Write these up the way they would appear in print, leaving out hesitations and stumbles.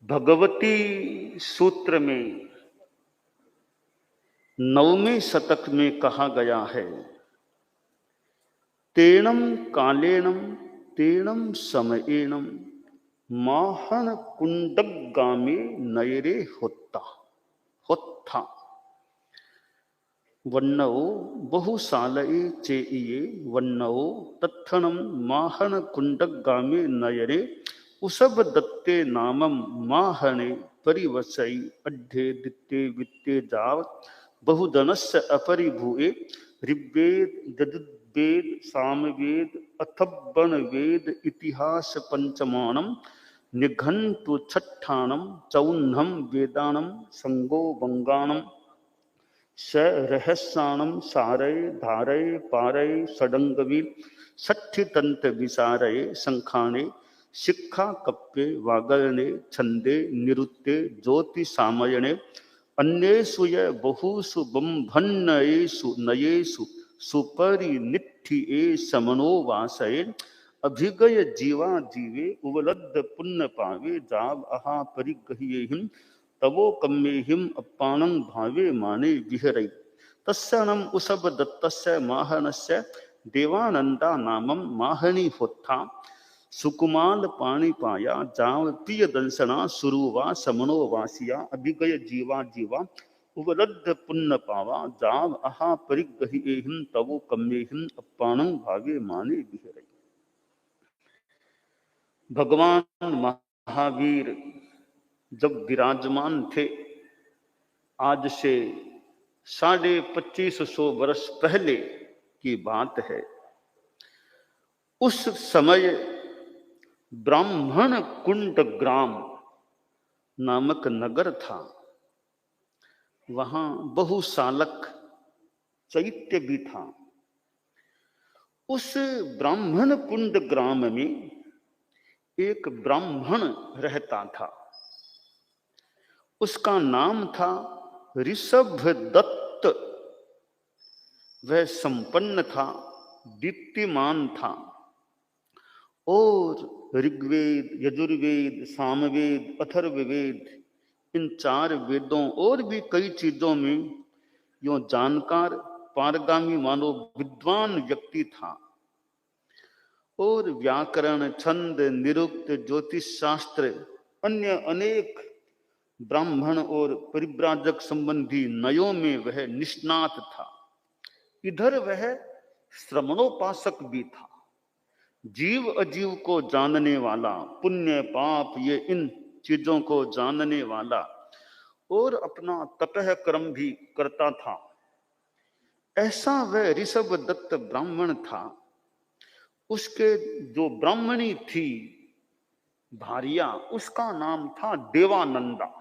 भगवती सूत्र में 9वें शतक में कहा गया है, तेणम कालेणम तेणम समयेणम माहन कुंडगामे नयरे होता होत्था वन्नवो बहुसालये चेइये वन्नवो तत्थनम माहन कुंडगामे नयरे उसब दत्ते नामम माहने परिवसई अड्ढे दित्ते वित्ते जाव बहुधनस्य अपरिभूए ऋग्वेद यजुर्वेद सामवेद अथर्वण वेद इतिहास पंचमाणम निघंटु छठाणम चौन्हम वेदाणम संगो वंगाणम स रहस्याणम सारय धारय पारय षडंगवीर षट्ठ तंत्र विसारय संखाणे शिक्षा कप्पे वागरणे छंदे निरुत्ते ज्योति सामयणे अन्येषु य बहुषु बंभन्नयेषु नयेषु सुपरिनिठिये समनो वासये अभिगय जीवा जीवे उवलद्ध पुण्य पावे जाव अहा परिगह्येहिं तवो कम्मेहिम अपानं भावे माने विहरै तस्सनम उसब दत्तस्य माहनस्य देवानंदा नामम माहनी होत्था सुकुमाल पाणी पाया जाव प्रिय दंसना सुरुवा समनो वासिया अभिगय जीवा जीवा उवलद्ध पुण्य पावा जाव अहा परिगह्येहिं तवो कम्मेहिम अपानं भावे माने विहरै। भगवान महावीर जब विराजमान थे, आज से 2550 वर्ष पहले की बात है। उस समय ब्राह्मण कुंड ग्राम नामक नगर था। वहां बहुसालक चैत्य भी था। उस ब्राह्मण कुंड ग्राम में एक ब्राह्मण रहता था। उसका नाम था ऋषभ दत्त। वह संपन्न था, दीप्तिमान था और ऋग्वेद यजुर्वेद सामवेद अथर्ववेद इन 4 वेदों और भी कई चीजों में यो जानकार पारगामी मानो विद्वान व्यक्ति था। और व्याकरण छंद निरुक्त ज्योतिष शास्त्र अन्य अनेक ब्राह्मण और परिव्राजक संबंधी नयों में वह निष्णात था। इधर वह श्रमणोपासक भी था, जीव अजीव को जानने वाला, पुण्य पाप ये इन चीजों को जानने वाला और अपना तपह कर्म भी करता था। ऐसा वह ऋषभ दत्त ब्राह्मण था। उसके जो ब्राह्मणी थी भारिया, उसका नाम था देवानंदा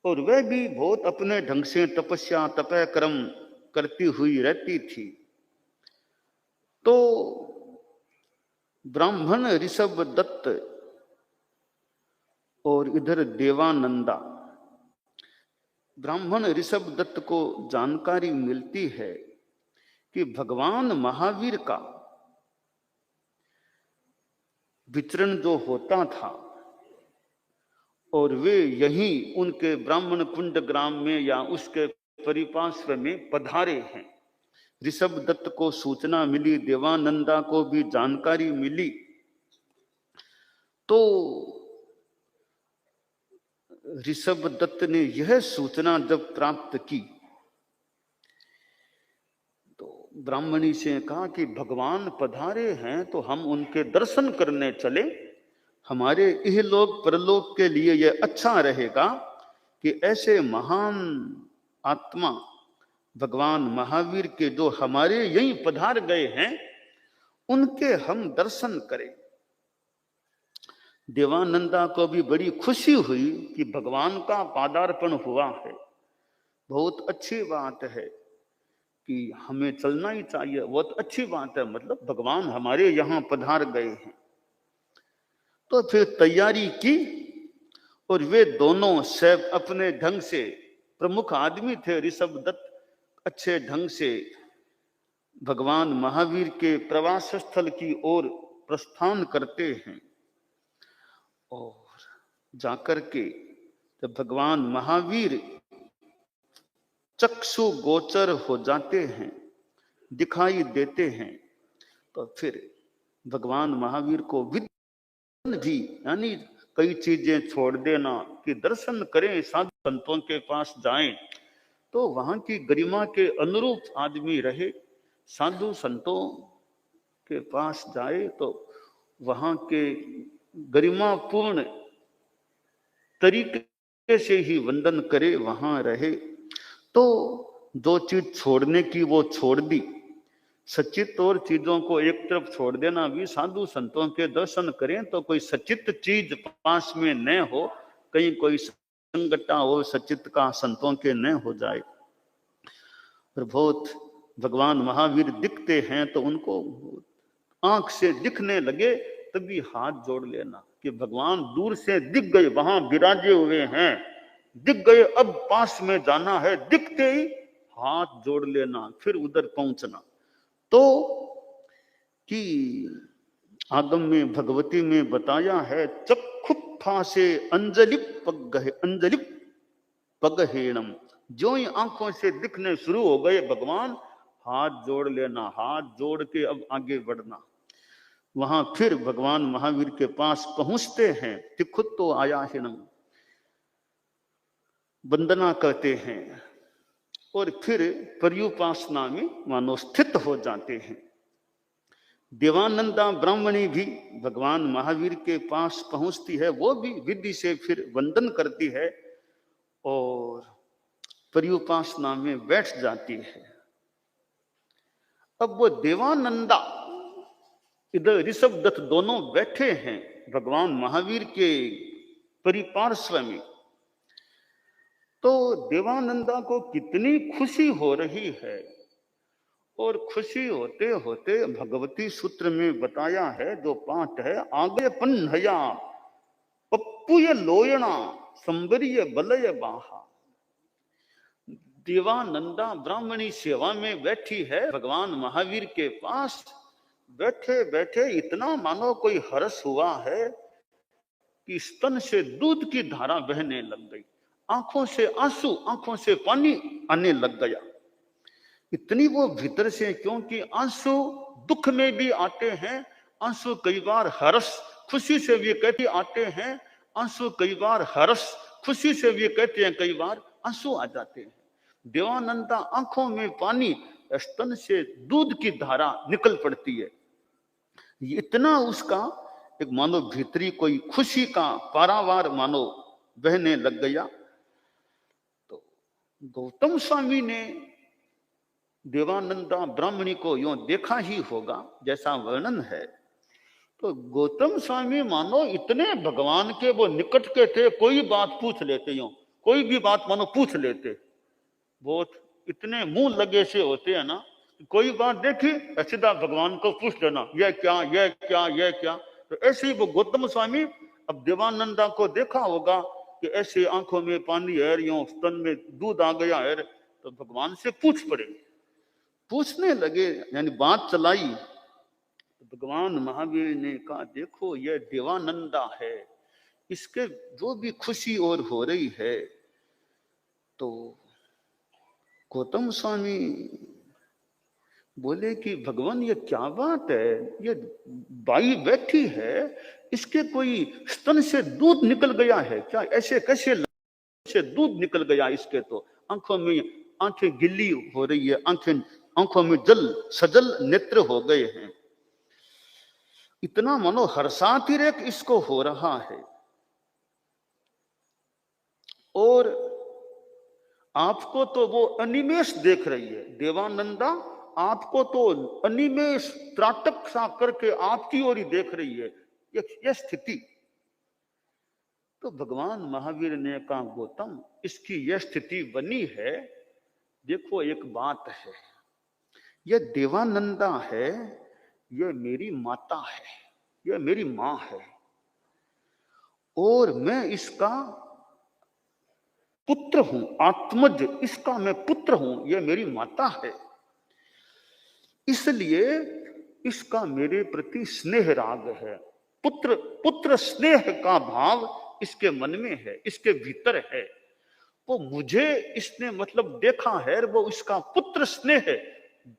और वह भी बहुत अपने ढंग से तपस्या तपह कर्म करती हुई रहती थी। तो ब्राह्मण ऋषभ दत्त और इधर देवानंदा, ब्राह्मण ऋषभ दत्त को जानकारी मिलती है कि भगवान महावीर का विचरण जो होता था और वे यहीं उनके ब्राह्मण कुंड ग्राम में या उसके परिपार्श्व में पधारे हैं। ऋषभ दत्त को सूचना मिली, देवानंदा को भी जानकारी मिली। तो ऋषभ दत्त ने यह सूचना जब प्राप्त की तो ब्राह्मणी से कहा कि भगवान पधारे हैं तो हम उनके दर्शन करने चले। हमारे इहलोक परलोक के लिए यह अच्छा रहेगा कि ऐसे महान आत्मा भगवान महावीर के जो हमारे यहीं पधार गए हैं उनके हम दर्शन करें। देवानंदा को भी बड़ी खुशी हुई कि भगवान का पादार्पण हुआ है। बहुत अच्छी बात है कि हमें चलना ही चाहिए, बहुत अच्छी बात है, मतलब भगवान हमारे यहां पधार गए हैं। तो फिर तैयारी की और वे दोनों सब अपने ढंग से, प्रमुख आदमी थे ऋषभ दत्त, अच्छे ढंग से भगवान महावीर के प्रवास स्थल की ओर प्रस्थान करते हैं। और जाकर के जब भगवान महावीर चक्षु गोचर हो जाते हैं, दिखाई देते हैं, तो फिर भगवान महावीर को विद्वान भी, यानी कई चीजें छोड़ देना कि दर्शन करें, साधु संतों के पास जाएं तो वहां की गरिमा के अनुरूप आदमी रहे, साधु संतों के पास जाए तो वहां के गरिमापूर्ण तरीके से ही वंदन करे, वहां रहे। तो जो चीज छोड़ने की वो छोड़ दी, सचित और चीजों को एक तरफ छोड़ देना भी, साधु संतों के दर्शन करें तो कोई सचित चीज पास में न हो, कहीं कोई संगठा हो सचित का संतों के न हो जाए। और बहुत भगवान महावीर दिखते हैं तो उनको आंख से दिखने लगे तभी हाथ जोड़ लेना कि भगवान दूर से दिख गए, वहां विराजे हुए हैं, दिख गए, अब पास में जाना है, दिखते ही हाथ जोड़ लेना, फिर उधर पहुंचना। तो कि आगम में भगवती में बताया है, चक्षुत्था से अंजलि पगहेणम, जो ही आंखों से दिखने शुरू हो गए भगवान, हाथ जोड़ लेना, हाथ जोड़ के अब आगे बढ़ना। वहां फिर भगवान महावीर के पास पहुंचते हैं, तिखुत तो आयाहिणम, वंदना करते हैं और फिर पर्युपासना में मानो स्थित हो जाते हैं। देवानंदा ब्राह्मणी भी भगवान महावीर के पास पहुंचती है, वो भी विधि से फिर वंदन करती है और पर्युपासना में बैठ जाती है। अब वो देवानंदा इधर ऋषभदत्त दोनों बैठे हैं भगवान महावीर के परिपार्श्व में। तो देवानंदा को कितनी खुशी हो रही है, और खुशी होते होते भगवती सूत्र में बताया है, जो पाठ है, आगे पन्हया पप्पुय लोयणा संबरिय बलय बाहा। देवानंदा ब्राह्मणी सेवा में बैठी है भगवान महावीर के पास, बैठे बैठे इतना मानो कोई हर्ष हुआ है कि स्तन से दूध की धारा बहने लग गई, आंखों से आंसू, आंखों से पानी आने लग गया। इतनी वो भीतर से, क्योंकि आंसू दुख में भी आते हैं, आंसू कई बार हर्ष खुशी से भी कहते आते हैं, आंसू कई बार हर्ष खुशी से भी कहते हैं, कई बार आंसू आ जाते हैं। देवानंदा आंखों में पानी, स्तन से दूध की धारा निकल पड़ती है। इतना उसका एक मानो भीतरी कोई खुशी का पारावार मानो बहने लग गया। तो गौतम स्वामी ने देवानंदा ब्राह्मणी को यूं देखा ही होगा जैसा वर्णन है। तो गौतम स्वामी मानो इतने भगवान के वो निकट के थे, कोई बात पूछ लेते, यूं कोई भी बात मानो पूछ लेते, बहुत इतने मुंह लगे से होते हैं ना, कोई बात देखी सीधा भगवान को पूछ लेना, यह क्या, यह क्या, यह क्या। तो ऐसे ही वो गौतम स्वामी अब देवानंदा को देखा होगा कि ऐसे आंखों में पानी है, यूं स्तन में दूध आ गया है, तो भगवान से पूछ पड़े, पूछने लगे, यानी बात चलाई। तो भगवान महावीर ने कहा, देखो यह देवानंदा है, इसके जो भी खुशी और हो रही है। तो गौतम स्वामी बोले कि भगवान ये क्या बात है, ये बाई बैठी है, इसके कोई स्तन से दूध निकल गया है क्या, ऐसे कैसे से दूध निकल गया इसके, तो आंखों में आंखें गिल्ली हो रही है, आंखों में जल सजल नेत्र हो गए हैं, इतना मनो हर्षातिरेक इसको हो रहा है। और आपको तो वो अनिमेष देख रही है, देवानंदा आपको तो अनिमेष त्राटक सा करके आपकी ओर ही देख रही है, यह स्थिति। तो भगवान महावीर ने कहा, गौतम इसकी यह स्थिति बनी है, देखो एक बात है, यह देवानंदा है, यह मेरी माता है, यह मेरी मां है, और मैं इसका पुत्र हूं, आत्मज इसका मैं पुत्र हूं, यह मेरी माता है, इसलिए इसका मेरे प्रति स्नेह राग है, पुत्र पुत्र स्नेह का भाव इसके मन में है, इसके भीतर है, वो मुझे इसने मतलब देखा है, वो इसका पुत्र स्नेह है,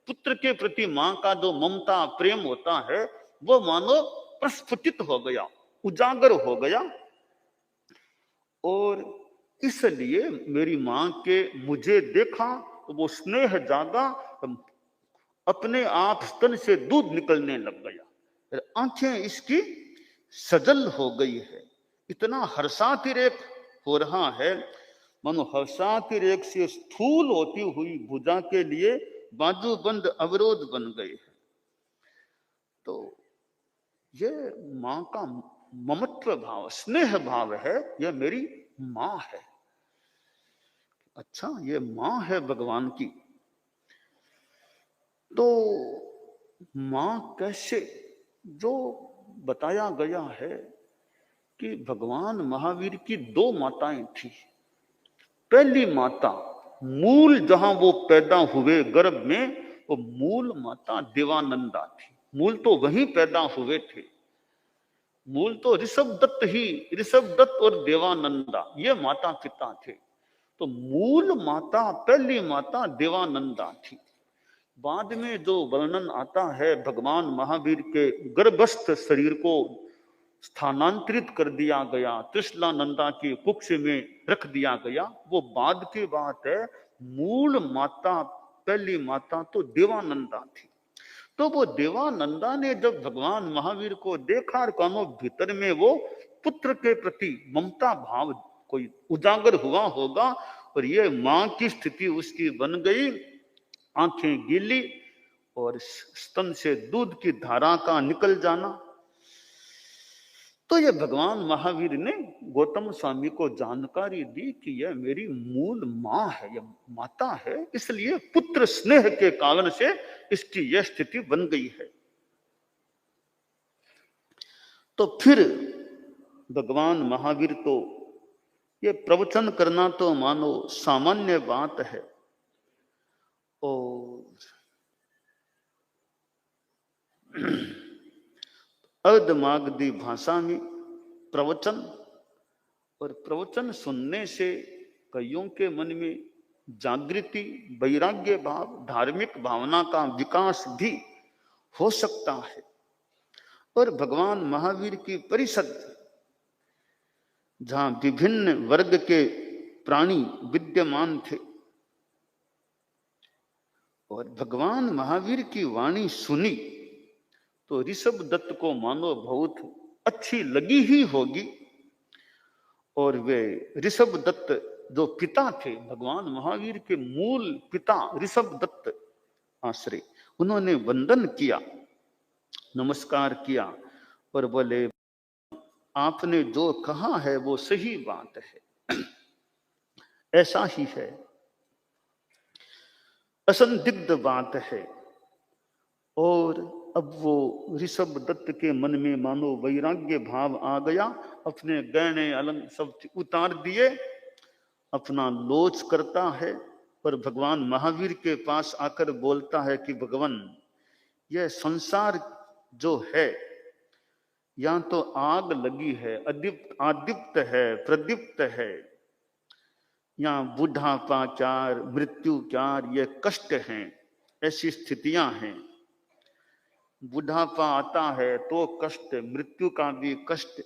पुत्र के प्रति मां का जो ममता प्रेम होता है वो मानो प्रस्फुटित हो गया, उजागर हो गया। और इसलिए मेरी मां के मुझे देखा तो वो स्नेह जागा, अपने आप स्तन से दूध निकलने लग गया, आंखें इसकी सजल हो गई है, इतना हर्षातिरेक हो रहा है, मानो हर्षातिरेक से स्थूल होती हुई भुजा के लिए बाजूबंद अवरोध बन गए हैं। तो ये मां का ममत्व भाव, स्नेह भाव है, यह मेरी मां है। अच्छा, ये मां है भगवान की। तो मां कैसे, जो बताया गया है कि भगवान महावीर की दो माताएं थी। पहली माता, मूल जहां वो पैदा हुए गर्भ में, वो मूल माता देवानंदा थी। मूल तो वहीं पैदा हुए थे, मूल तो ऋषभ दत्त ही, ऋषभ दत्त और देवानंदा ये माता पिता थे। तो मूल माता, पहली माता देवानंदा थी। बाद में जो वर्णन आता है भगवान महावीर के गर्भस्थ शरीर को स्थानांतरित कर दिया गया, त्रिशलानंदा की कुक्ष में रख दिया गया, वो बाद की बात है। मूल माता, पहली माता तो देवानंदा थी। तो वो देवानंदा ने जब भगवान महावीर को देखा और कानों भीतर में वो पुत्र के प्रति ममता भाव कोई उजागर हुआ होगा, और ये मां की स्थिति उसकी बन गई, आंखें गीली और स्तन से दूध की धारा का निकल जाना। तो ये भगवान महावीर ने गौतम स्वामी को जानकारी दी कि यह मेरी मूल मां है, यह माता है, इसलिए पुत्र स्नेह के कारण से इसकी यह स्थिति बन गई है। तो फिर भगवान महावीर तो ये प्रवचन करना तो मानो सामान्य बात है, और अर्धमागधी भाषा में प्रवचन, और प्रवचन सुनने से कईयों के मन में जागृति, वैराग्य भाव, धार्मिक भावना का विकास भी हो सकता है। और भगवान महावीर की परिषद, जहां विभिन्न वर्ग के प्राणी विद्यमान थे, और भगवान महावीर की वाणी सुनी तो ऋषभ दत्त को मानो बहुत अच्छी लगी ही होगी। और वे ऋषभ दत्त जो पिता थे, भगवान महावीर के मूल पिता ऋषभ दत्त आश्रय, उन्होंने वंदन किया, नमस्कार किया और बोले आपने जो कहा है वो सही बात है, ऐसा ही है, असंदिग्ध बात है। और अब वो ऋषभ दत्त के मन में मानो वैराग्य भाव आ गया, अपने गहने अलंग सब उतार दिए, अपना लोच करता है और भगवान महावीर के पास आकर बोलता है कि भगवान, यह संसार जो है या तो आग लगी है, आदीप्त है, प्रदीप्त है, या बुढ़ापाचार, मृत्युचार, ये कष्ट हैं, ऐसी स्थितियां हैं। बुढ़ापा आता है तो कष्ट, मृत्यु का भी कष्ट,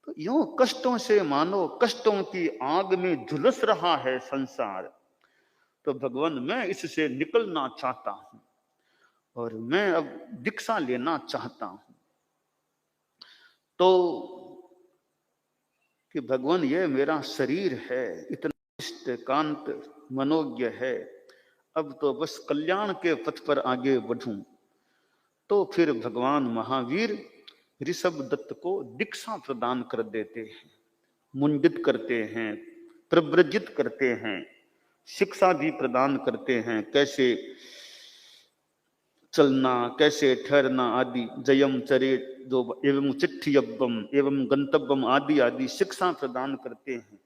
तो यूं कष्टों से मानो कष्टों की आग में झुलस रहा है संसार। तो भगवान, मैं इससे निकलना चाहता हूं और मैं अब दीक्षा लेना चाहता हूं। तो कि भगवान, ये मेरा शरीर है, इतना इष्ट कांत मनोज्ञ है, अब तो बस कल्याण के पथ पर आगे बढ़ूं। तो फिर भगवान महावीर ऋषभ दत्त को दीक्षा प्रदान कर देते हैं, मुंडित करते हैं, प्रव्रजित करते हैं, शिक्षा भी प्रदान करते हैं, कैसे चलना, कैसे ठहरना आदि, जयम चरे जो एवं चिट्ठियब्बम एवं गंतव्यम आदि आदि शिक्षा प्रदान करते हैं।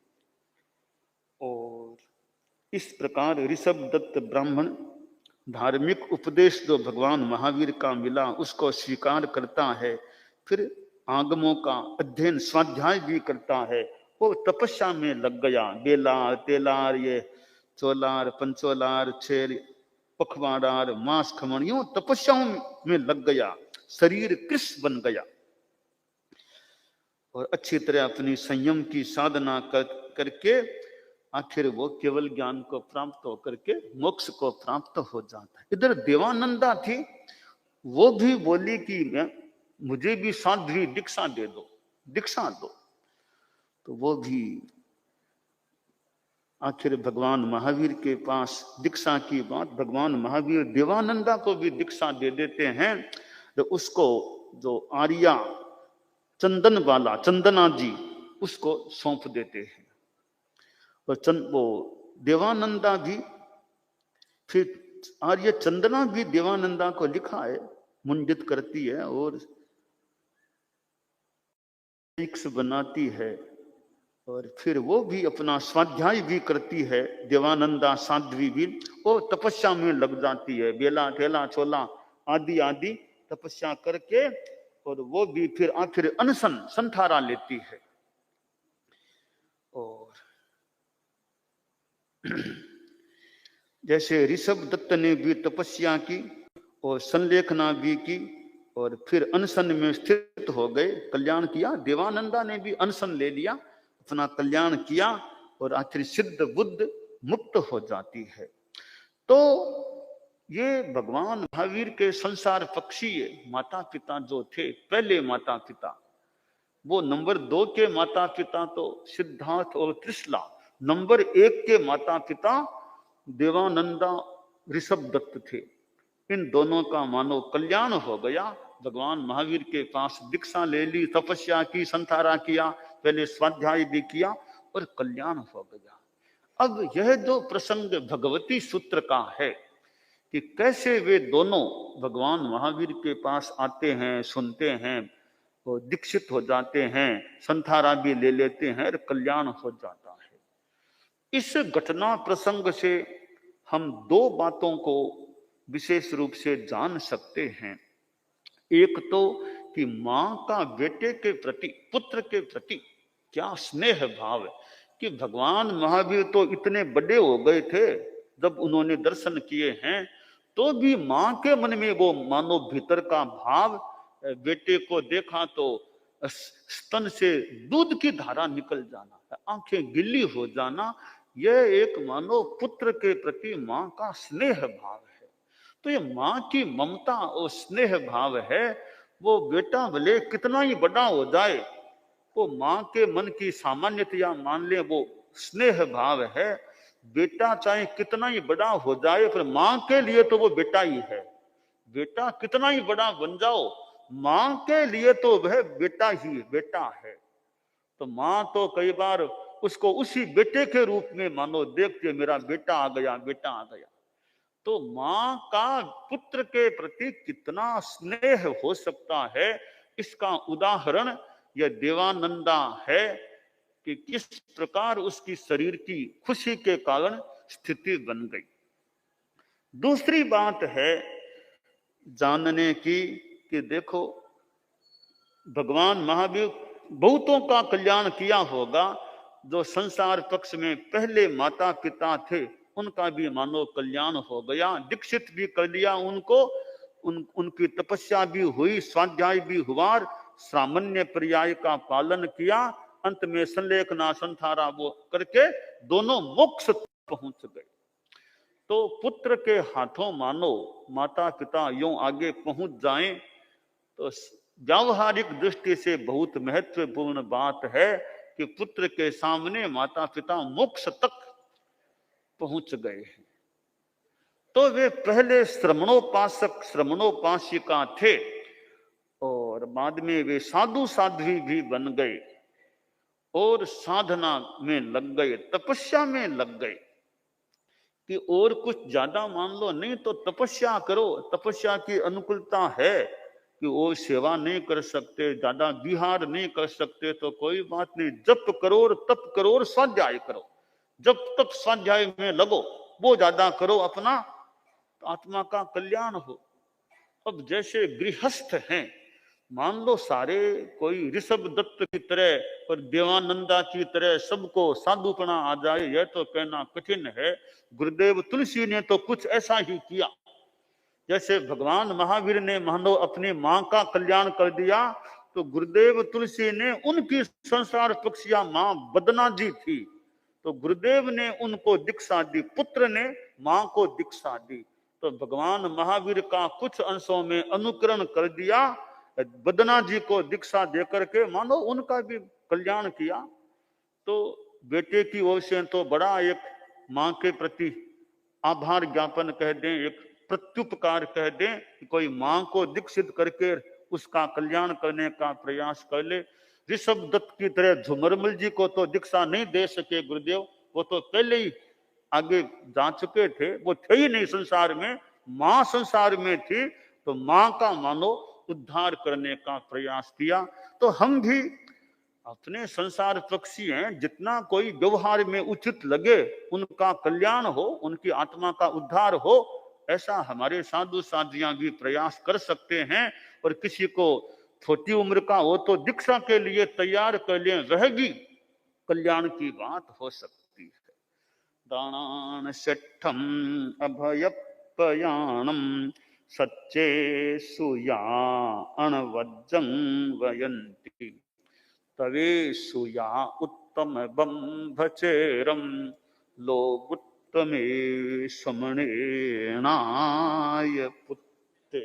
और इस प्रकार ऋषभ दत्त ब्राह्मण धार्मिक उपदेश जो भगवान महावीर का मिला उसको स्वीकार करता है, फिर आगमों का अध्ययन स्वाध्याय भी करता है, वो तपस्या में लग गया। बेलार, तेलार, ये चोलार, पंचोलार, छेर, पखवाड़ार, मांस खमण, यूं तपस्याओं में लग गया, शरीर कृष्ण बन गया और अच्छी तरह अपनी संयम की साधना करके आखिर वो केवल ज्ञान को प्राप्त होकर के मोक्ष को प्राप्त हो जाता है। इधर देवानंदा थी, वो भी बोली कि मुझे भी साध्वी दीक्षा दे दो, दीक्षा दो। तो वो भी आखिर भगवान महावीर के पास दीक्षा की बात, भगवान महावीर देवानंदा को भी दीक्षा दे देते हैं। तो उसको जो आर्या चंदन वाला चंदना जी उसको सौंप देते हैं। और वो देवानंदा भी फिर आर्य चंदना भी देवानंदा को लिखा है, मुंडित करती है और बनाती है और फिर वो भी अपना स्वाध्याय भी करती है। देवानंदा साध्वी भी वो तपस्या में लग जाती है, बेला ठेला छोला आदि आदि तपस्या करके, और वो भी फिर आखिर अनशन संथारा लेती है। और जैसे ऋषभ दत्त ने भी तपस्या की और संलेखना भी की और फिर अनशन में स्थित हो गए, कल्याण किया। देवानंदा ने भी अनशन ले लिया, अपना कल्याण किया और आखिर सिद्ध बुद्ध मुक्त हो जाती है। तो ये भगवान महावीर के संसार पक्षी माता पिता जो थे, पहले माता पिता, वो नंबर 2 के माता पिता तो सिद्धार्थ और त्रिशला, नंबर 1 के माता पिता देवानंदा ऋषभ दत्त थे। इन दोनों का मानो कल्याण हो गया। भगवान महावीर के पास दीक्षा ले ली, तपस्या की, संथारा किया, पहले स्वाध्याय भी किया और कल्याण हो गया। अब यह जो प्रसंग भगवती सूत्र का है कि कैसे वे दोनों भगवान महावीर के पास आते हैं, सुनते हैं और दीक्षित हो जाते हैं, संथारा भी ले लेते हैं और कल्याण हो जाता है। इस घटना प्रसंग से हम 2 बातों को विशेष रूप से जान सकते हैं। एक तो कि मां का बेटे के प्रति, पुत्र के प्रति क्या स्नेह भाव है, कि भगवान महावीर तो इतने बड़े हो गए थे जब उन्होंने दर्शन किए हैं, तो भी मां के मन में वो मानो भीतर का भाव, बेटे को देखा तो स्तन से दूध की धारा निकल जाना, आंखें गिल्ली हो जाना, यह एक मानो पुत्र के प्रति मां का स्नेह भाव है। तो ये मां की ममता और स्नेह भाव है। वो बेटा भले कितना ही बड़ा हो जाए, वो मां के मन की सामान्यतया मान ले, वो स्नेह भाव है। बेटा चाहे कितना ही बड़ा हो जाए, पर मां के लिए तो वो बेटा ही है। बेटा कितना ही बड़ा बन जाओ, मां के लिए तो वह बेटा ही बेटा है। तो मां तो कई बार उसको उसी बेटे के रूप में मानो देखते, मेरा बेटा आ गया, बेटा आ गया। तो मां का पुत्र के प्रति कितना स्नेह हो सकता है, इसका उदाहरण यह देवानंदा है कि किस प्रकार उसकी शरीर की खुशी के कारण स्थिति बन गई। दूसरी बात है जानने की कि देखो, भगवान महावीर बहुतों का कल्याण किया होगा। जो संसार पक्ष में पहले माता पिता थे, उनका भी मानो कल्याण हो गया, दीक्षित भी कर लिया उनको, उनकी तपस्या भी हुई, स्वाध्याय भी हुआ, सामान्य पर्याय का पालन किया, अंत में संलेखना संथारा वो करके दोनों मोक्ष पहुंच गए। तो पुत्र के हाथों मानो माता पिता यूं आगे पहुंच जाएं, तो व्यावहारिक दृष्टि से बहुत महत्वपूर्ण बात है कि पुत्र के सामने माता पिता मोक्ष तक पहुंच गए हैं। तो वे पहले श्रमणोपासक श्रमणोपासिका थे और बाद में वे साधु साध्वी भी बन गए और साधना में लग गए, तपस्या में लग गए। कि और कुछ ज्यादा मान लो नहीं तो तपस्या करो। तपस्या की अनुकूलता है कि वो सेवा नहीं कर सकते, ज्यादा विहार नहीं कर सकते, तो कोई बात नहीं, जप करो और तप करो और स्वाध्याय करो, जब तप स्वाध्याय में लगो, वो ज्यादा करो अपना, तो आत्मा का कल्याण हो। अब जैसे गृहस्थ हैं, मान लो सारे कोई ऋषभ दत्त की तरह और देवानंदा की तरह सबको साधुपना आ जाए, यह तो कहना कठिन है। गुरुदेव तुलसी ने तो कुछ ऐसा ही किया। जैसे भगवान महावीर ने मानो अपनी मां का कल्याण कर दिया, तो गुरुदेव तुलसी ने उनकी संसार पक्षिया मां बदना जी थी, तो गुरुदेव ने उनको दीक्षा दी, पुत्र ने मां को दीक्षा दी। तो भगवान महावीर का कुछ अंशों में अनुकरण कर दिया, बदना जी को दीक्षा देकर के मानो उनका भी कल्याण किया। तो बेटे की ओर से तो बड़ा एक मां के प्रति आभार ज्ञापन कह दें, एक प्रत्युपकार कह दें कि कोई मां को दीक्षित करके उसका कल्याण करने का प्रयास कर ले। ऋषभ दत्त की तरह झुमरमल जी को तो दीक्षा नहीं दे सके गुरुदेव, वो तो पहले ही आगे जा चुके थे, वो थे ही नहीं संसार में, मां संसार में थी, तो मां का मानो उद्धार करने का प्रयास किया। तो हम भी अपने संसार पक्षी हैं, जितना कोई व्यवहार में उचित लगे, उनका कल्याण हो, उनकी आत्मा का उद्धार हो, ऐसा हमारे साधु साधियां भी प्रयास कर सकते हैं। और किसी को छोटी उम्र का हो तो दीक्षा के लिए तैयार कर लें, रहेगी कल्याण की बात हो सकती है। दानान सेठम अभयपयाणम सच्चे सुया अणवज्जं वयंती तवेशुया उत्तम बंभचेरम लोगुत्तमे समणेनाय पुत्ते।